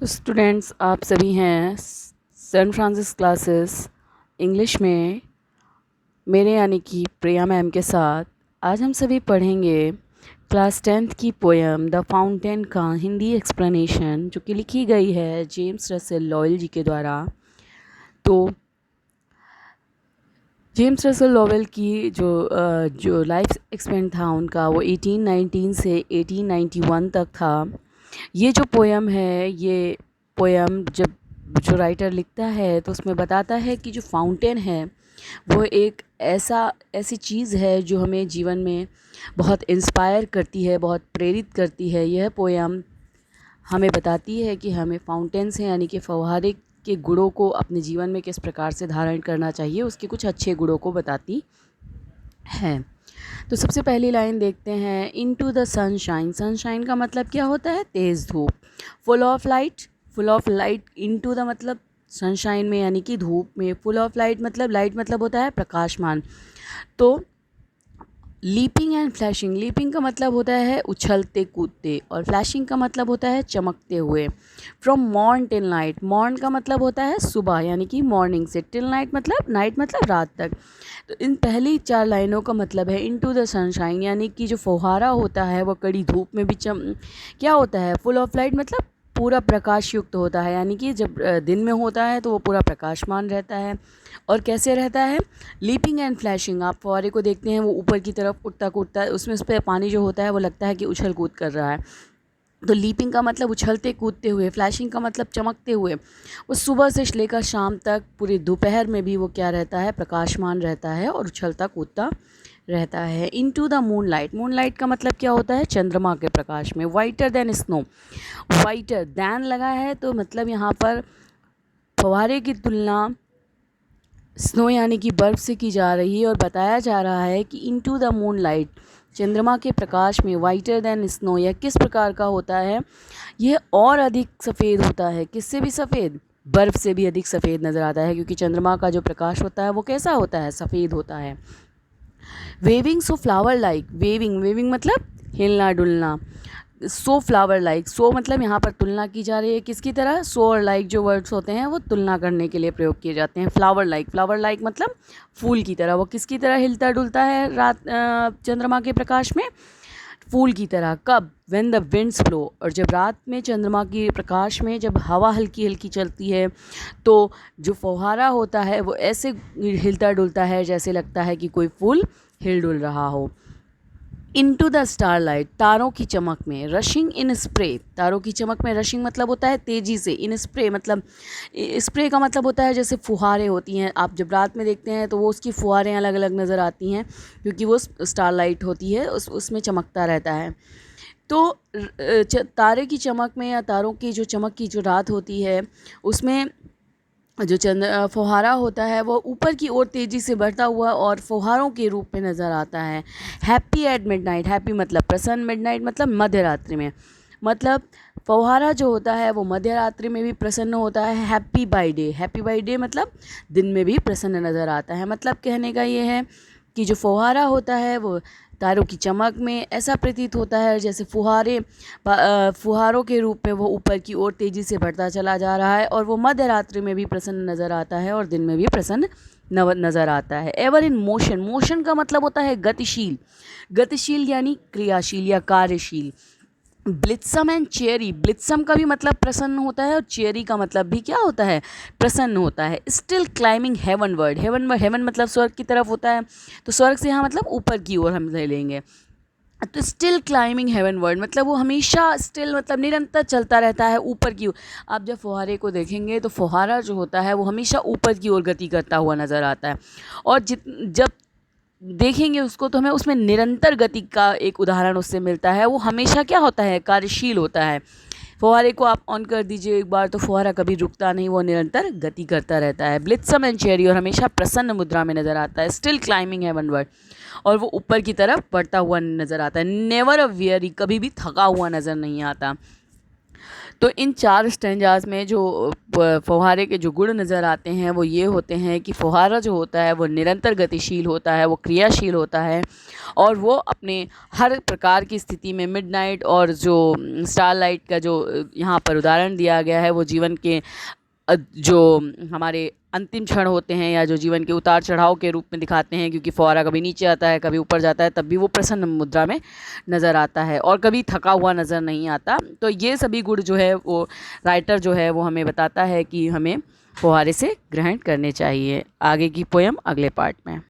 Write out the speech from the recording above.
तो स्टूडेंट्स आप सभी हैं सैन फ्रांसिस क्लासेस इंग्लिश में मेरे यानी कि प्रिया मैम के साथ। आज हम सभी पढ़ेंगे क्लास 10th की पोएम द फाउंटेन का हिंदी एक्सप्लेनेशन, जो कि लिखी गई है जेम्स रसेल लॉयल जी के द्वारा। तो जेम्स रसेल लॉवेल की जो लाइफ एक्सपेंट था उनका, वो 1819 से 1891 तक था। ये जो पोएम है, ये पोएम जब जो राइटर लिखता है तो उसमें बताता है कि जो फाउंटेन है वो एक ऐसी चीज़ है जो हमें जीवन में बहुत इंस्पायर करती है, बहुत प्रेरित करती है। यह पोएम हमें बताती है कि हमें फाउंटेन से यानी कि फव्वारे के गुणों को अपने जीवन में किस प्रकार से धारण करना चाहिए, उसके कुछ अच्छे गुणों को बताती है। तो सबसे पहली लाइन देखते हैं, इनटू द सनशाइन। सनशाइन का मतलब क्या होता है? तेज़ धूप। Full of light, full of light. Into the मतलब सनशाइन में यानी कि धूप में। फुल ऑफ लाइट मतलब, लाइट मतलब होता है प्रकाशमान। तो लीपिंग एंड फ्लैशिंग, लीपिंग का मतलब होता है उछलते कूदते, और फ्लैशिंग का मतलब होता है चमकते हुए। From morn till night, morn का मतलब होता है सुबह यानी कि मॉर्निंग से, टिल नाइट मतलब नाइट मतलब रात तक। तो इन पहली 4 लाइनों का मतलब है इनटू द सनशाइन, यानी कि जो फुहारा होता है वह कड़ी धूप में भी क्या होता है? फुल ऑफ लाइट मतलब पूरा प्रकाश युक्त होता है, यानी कि जब दिन में होता है तो वो पूरा प्रकाशमान रहता है। और कैसे रहता है? लीपिंग एंड फ्लैशिंग, आप फुहारे को देखते हैं वो ऊपर की तरफ उठता कूदता है, उसमें उस पर पानी जो होता है वो लगता है कि उछल कूद कर रहा है। तो लीपिंग का मतलब उछलते कूदते हुए, फ्लैशिंग का मतलब चमकते हुए। वो सुबह से लेकर शाम तक पूरी दोपहर में भी वो क्या रहता है? प्रकाशमान रहता है और उछलता कूदता रहता है। Into the moon light, moon light का मतलब क्या होता है? चंद्रमा के प्रकाश में। वाइटर देन स्नो, वाइटर दैन लगा है तो मतलब यहाँ पर फव्वारे की तुलना स्नो यानी कि बर्फ़ से की जा रही है, और बताया जा रहा है कि इनटू द मून लाइट, चंद्रमा के प्रकाश में, वाइटर देन स्नो, यह किस प्रकार का होता है? यह और अधिक सफ़ेद होता है। किससे भी सफ़ेद? बर्फ़ से भी अधिक सफ़ेद नज़र आता है, क्योंकि चंद्रमा का जो प्रकाश होता है वो कैसा होता है? सफ़ेद होता है। Waving so flower like, waving, waving मतलब हिलना डुलना। सो फ्लावर लाइक, सो मतलब यहाँ पर तुलना की जा रही है किसकी तरह? सो और लाइक जो वर्ड्स होते हैं वो तुलना करने के लिए प्रयोग किए जाते हैं। फ्लावर लाइक, फ्लावर लाइक मतलब फूल की तरह। वो किसकी तरह हिलता डुलता है रात चंद्रमा के प्रकाश में? फूल की तरह। कब? व्हेन द विंड्स ब्लो, और जब रात में चंद्रमा के प्रकाश में जब हवा हल्की हल्की चलती है तो जो फुहारा होता है वो ऐसे हिलता डुलता है जैसे लगता है कि कोई फूल हिल डुल रहा हो। इनटू द स्टारलाइट, तारों की चमक में। रशिंग इन स्प्रे, तारों की चमक में। रशिंग मतलब होता है तेज़ी से, इन स्प्रे मतलब, स्प्रे का मतलब होता है जैसे फुहारें होती हैं, आप जब रात में देखते हैं तो वो उसकी फुहारें अलग अलग नज़र आती हैं, क्योंकि वो स्टारलाइट होती है, उसमें चमकता रहता है। तो तारे की चमक में या तारों की जो चमक की जो रात होती है उसमें जो फुहारा होता है वो ऊपर की ओर तेज़ी से बढ़ता हुआ और फुहारों के रूप में नज़र आता है। हैप्पी एट मिडनाइट, हैप्पी मतलब प्रसन्न, मिडनाइट मतलब मध्य रात्रि में। मतलब फुहारा जो होता है वो मध्य रात्रि में भी प्रसन्न होता है। Happy by day, happy by day मतलब दिन में भी प्रसन्न नज़र आता है। मतलब कहने का ये है कि जो फुहारा होता है वो तारों की चमक में ऐसा प्रतीत होता है जैसे फुहारों के रूप में वो ऊपर की ओर तेज़ी से बढ़ता चला जा रहा है, और वो मध्य रात्रि में भी प्रसन्न नज़र आता है और दिन में भी प्रसन्न नज़र आता है। एवर इन मोशन, मोशन का मतलब होता है गतिशील, गतिशील यानी क्रियाशील या कार्यशील। ब्लित्सम एंड चेरी, ब्लित्सम का भी मतलब प्रसन्न होता है और चेरी का मतलब भी क्या होता है? प्रसन्न होता है। Still climbing heavenward, heaven मतलब स्वर्ग की तरफ होता है, तो स्वर्ग से यहाँ मतलब ऊपर की ओर हम ले लेंगे। तो स्टिल क्लाइंबिंग हेवन वर्ड मतलब वो हमेशा, स्टिल मतलब निरंतर चलता रहता है ऊपर की ओर। आप जब फुहारे को देखेंगे तो फुहारा जो होता है वो हमेशा ऊपर की ओर गति करता हुआ नज़र आता है, और जब देखेंगे उसको तो हमें उसमें निरंतर गति का एक उदाहरण उससे मिलता है। वो हमेशा क्या होता है? कार्यशील होता है। फुहारे को आप ऑन कर दीजिए एक बार तो फुहारा कभी रुकता नहीं, वो निरंतर गति करता रहता है। ब्लित्सम एंड चेरी, और हमेशा प्रसन्न मुद्रा में नज़र आता है। स्टिल क्लाइंबिंग हेवन वर्ड, और वो ऊपर की तरफ बढ़ता हुआ नज़र आता है। नेवर अ वेरी, कभी भी थका हुआ नज़र नहीं आता। तो इन 4 स्टैंजाज़ में जो फुहारे के जो गुण नज़र आते हैं वो ये होते हैं कि फुहारा जो होता है वो निरंतर गतिशील होता है, वो क्रियाशील होता है और वो अपने हर प्रकार की स्थिति में मिडनाइट और जो स्टारलाइट का जो यहाँ पर उदाहरण दिया गया है वो जीवन के जो हमारे अंतिम क्षण होते हैं या जो जीवन के उतार चढ़ाव के रूप में दिखाते हैं, क्योंकि फुहारा कभी नीचे आता है कभी ऊपर जाता है, तब भी वो प्रसन्न मुद्रा में नज़र आता है और कभी थका हुआ नज़र नहीं आता। तो ये सभी गुण जो है वो राइटर जो है वो हमें बताता है कि हमें फुहारे से ग्रहण करने चाहिए। आगे की पोयम अगले पार्ट में।